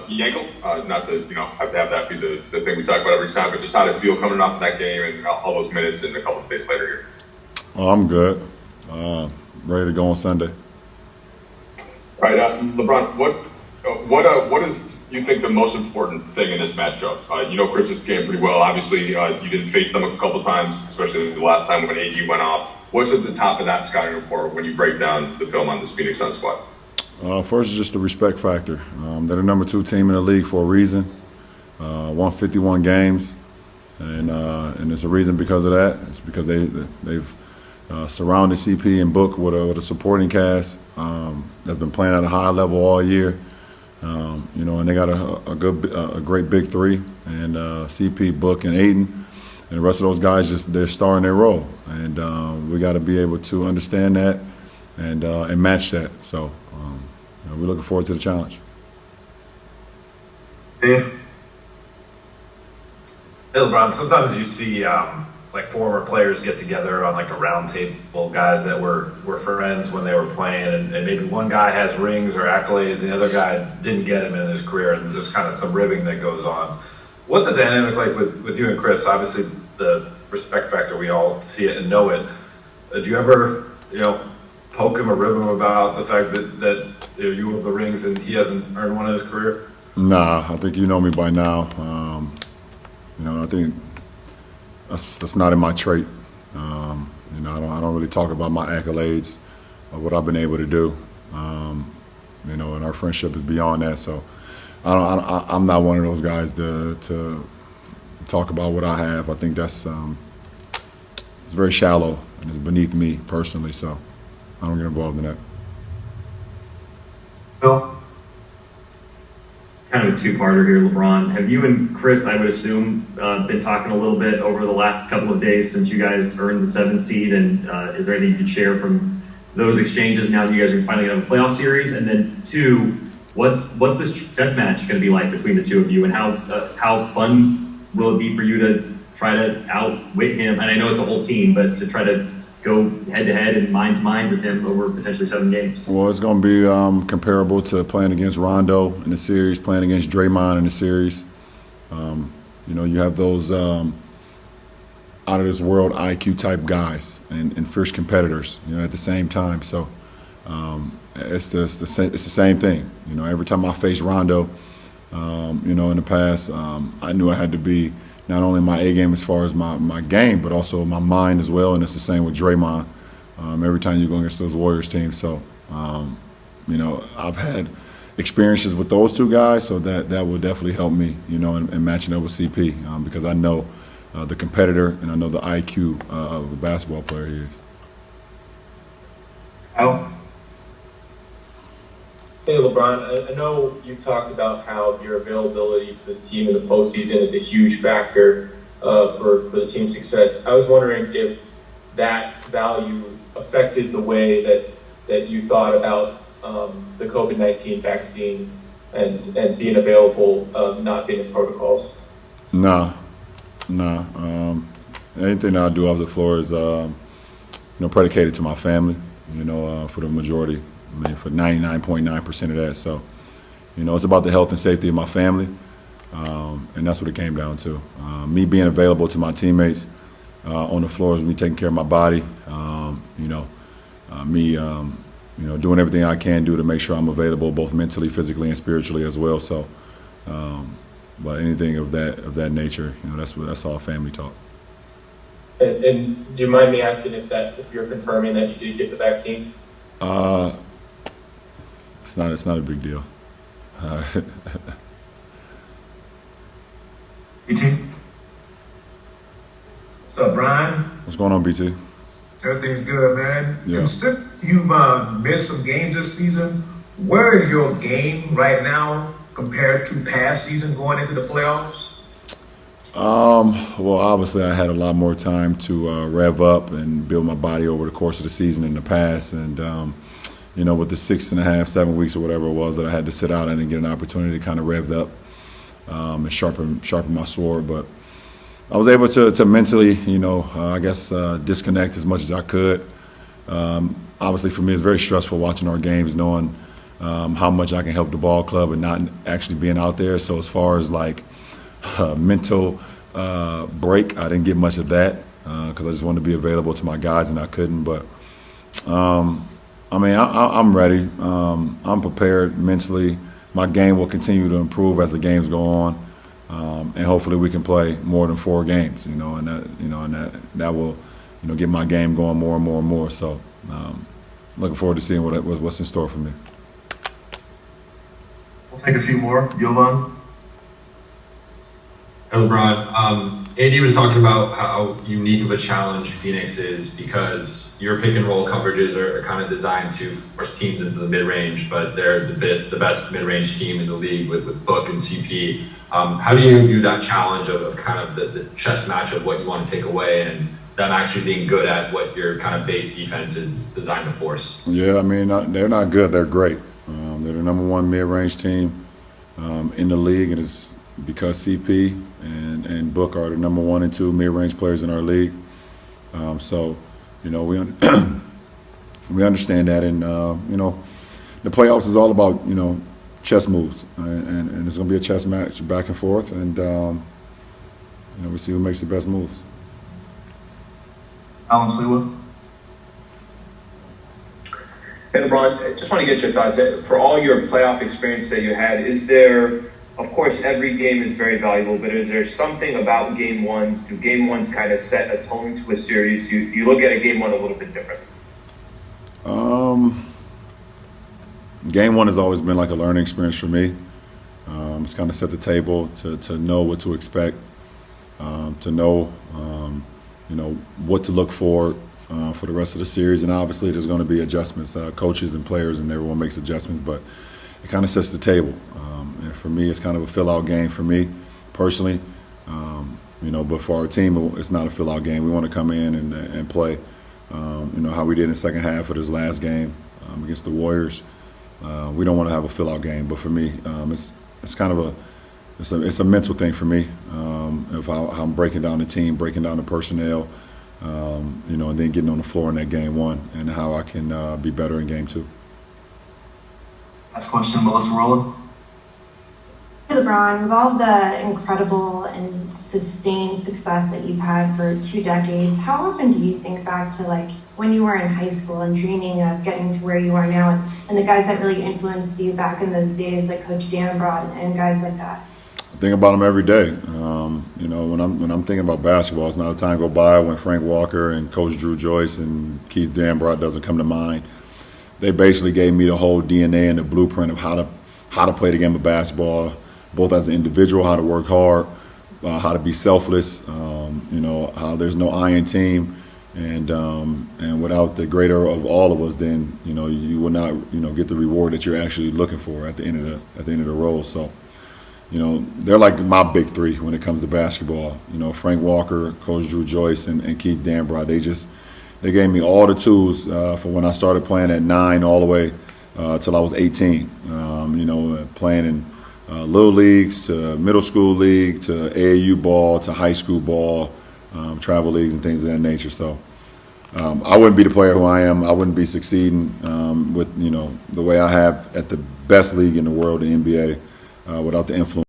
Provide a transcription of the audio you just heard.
Yankel, not to have that be the thing we talk about every time, but just how to feel coming off that game and all those minutes and a couple of days later here. Oh, I'm good. Ready to go on Sunday. All right, LeBron, what is you think the most important thing in this matchup? Chris's game pretty well. Obviously, you didn't face them a couple times, especially the last time when AD went off. What's at the top of that scouting report when you break down the film on this Phoenix Suns squad? First is just the respect factor. They're the number 2 team in the league for a reason. Won 51 games, and there's a reason because of that. It's because they've surrounded CP and Book with a supporting cast that's been playing at a high level all year. And they got a great big 3, and CP, Book, and Aiden. And the rest of those guys they're starring their role, and we got to be able to understand that and match that. So we're looking forward to the challenge. Dave? Hey, LeBron, sometimes you see former players get together on a round table, guys that were friends when they were playing, and maybe one guy has rings or accolades, and the other guy didn't get them in his career, and there's kind of some ribbing that goes on. What's the dynamic like with you and Chris? Obviously, the respect factor, we all see it and know it. Do you ever, poke him or rib him about the fact that you have the rings and he hasn't earned one in his career? Nah, I think you know me by now. I think that's not in my trait. I don't really talk about my accolades or what I've been able to do. And our friendship is beyond that. So I'm not one of those guys to talk about what I have. I think that's it's very shallow and it's beneath me personally. So I don't get involved in that. Bill? Kind of a two-parter here, LeBron. Have you and Chris, I would assume, been talking a little bit over the last couple of days since you guys earned the 7th seed? And is there anything you could share from those exchanges now that you guys are finally going to have a playoff series? And then 2, what's this chess match going to be like between the two of you? And how fun will it be for you to try to outwit him? And I know it's a whole team, but to try to go head-to-head and mind-to-mind with him over potentially 7 games? Well, it's going to be comparable to playing against Rondo in the series, playing against Draymond in the series. You have those out-of-this-world IQ-type guys and fierce competitors, at the same time. So it's the same thing. Every time I face Rondo, in the past, I knew I had to be not only my A game as far as my game, but also my mind as well. And it's the same with Draymond. Every time you go against those Warriors teams. So, I've had experiences with those 2 guys, so that will definitely help me, in matching up with CP because I know the competitor and I know the IQ of a basketball player he is. Al? Hey, LeBron, I know you've talked about how your availability for this team in the postseason is a huge factor for the team's success. I was wondering if that value affected the way that you thought about the COVID-19 vaccine and being available, not being in protocols. Nah. Anything that I do off the floor is, predicated to my family, for the majority. For 99.9% of that. So, it's about the health and safety of my family, and that's what it came down to. Me being available to my teammates on the floor is me taking care of my body, me doing everything I can do to make sure I'm available both mentally, physically, and spiritually as well. So, but anything of that nature, that's all family talk. And do you mind me asking if you're confirming that you did get the vaccine? It's not a big deal. BT? What's up, Brian? What's going on, BT? Everything's good, man. Yeah. Consider you've missed some games this season. Where is your game right now compared to past season going into the playoffs? Well, obviously, I had a lot more time to rev up and build my body over the course of the season in the past, and with the 6.5, 7 weeks or whatever it was that I had to sit out, I didn't get an opportunity to kind of rev up and sharpen my sword. But I was able to mentally, disconnect as much as I could. Obviously, for me, it's very stressful watching our games, knowing how much I can help the ball club and not actually being out there. So as far as like mental break, I didn't get much of that because I just wanted to be available to my guys and I couldn't. But I mean, I'm ready. I'm prepared mentally. My game will continue to improve as the games go on, and hopefully we can play more than 4 games. And that will, get my game going more and more and more. So, looking forward to seeing what's in store for me. We'll take a few more. Jovan? Hey, LeBron. Andy was talking about how unique of a challenge Phoenix is because your pick and roll coverages are kind of designed to force teams into the mid-range, but they're the best mid-range team in the league with Book and CP. How do you view that challenge of kind of the chess match of what you want to take away and them actually being good at what your kind of base defense is designed to force? Yeah, I mean, they're not good. They're great. They're the number 1 mid-range team in the league, and it's because CP and Book are the number 1 and 2 mid-range players in our league. So, we understand that, and the playoffs is all about chess moves, and it's going to be a chess match back and forth, and we see who makes the best moves. Alan Slewa? Hey, LeBron, I just want to get your thoughts. For all your playoff experience that you had, is there, of course, every game is very valuable, but is there something about game ones? Do game ones kind of set a tone to a series? Do you look at a game one a little bit different? Game one has always been like a learning experience for me. It's kind of set the table to know what to expect, to know, what to look for the rest of the series. And obviously there's going to be adjustments. Coaches and players and everyone makes adjustments, but it kind of sets the table. And for me, it's kind of a fill-out game for me personally. But for our team, it's not a fill-out game. We want to come in and play, how we did in the second half of this last game against the Warriors. We don't want to have a fill-out game, but for me, it's kind of a mental thing for me of how I'm breaking down the team, breaking down the personnel, and then getting on the floor in that game one, and how I can be better in game two. Last question, Melissa Rowland. Hey, LeBron, with all the incredible and sustained success that you've had for 2 decades, how often do you think back to like when you were in high school and dreaming of getting to where you are now, and the guys that really influenced you back in those days, like Coach Dambrot and guys like that? I think about them every day. When I'm thinking about basketball, it's not a time go by when Frank Walker and Coach Drew Joyce and Keith Dambrot doesn't come to mind. They basically gave me the whole DNA and the blueprint of how to play the game of basketball, both as an individual, how to work hard, how to be selfless. How there's no iron team, and without the greater of all of us, then you will not get the reward that you're actually looking for at the end of the road. So. They're like my big 3 when it comes to basketball. Frank Walker, Coach Drew Joyce, and Keith Dambrot. They gave me all the tools for when I started playing at 9 all the way till I was 18. Playing in little leagues to middle school league to AAU ball to high school ball, travel leagues and things of that nature. So I wouldn't be the player who I am. I wouldn't be succeeding with the way I have at the best league in the world, the NBA. Without the influence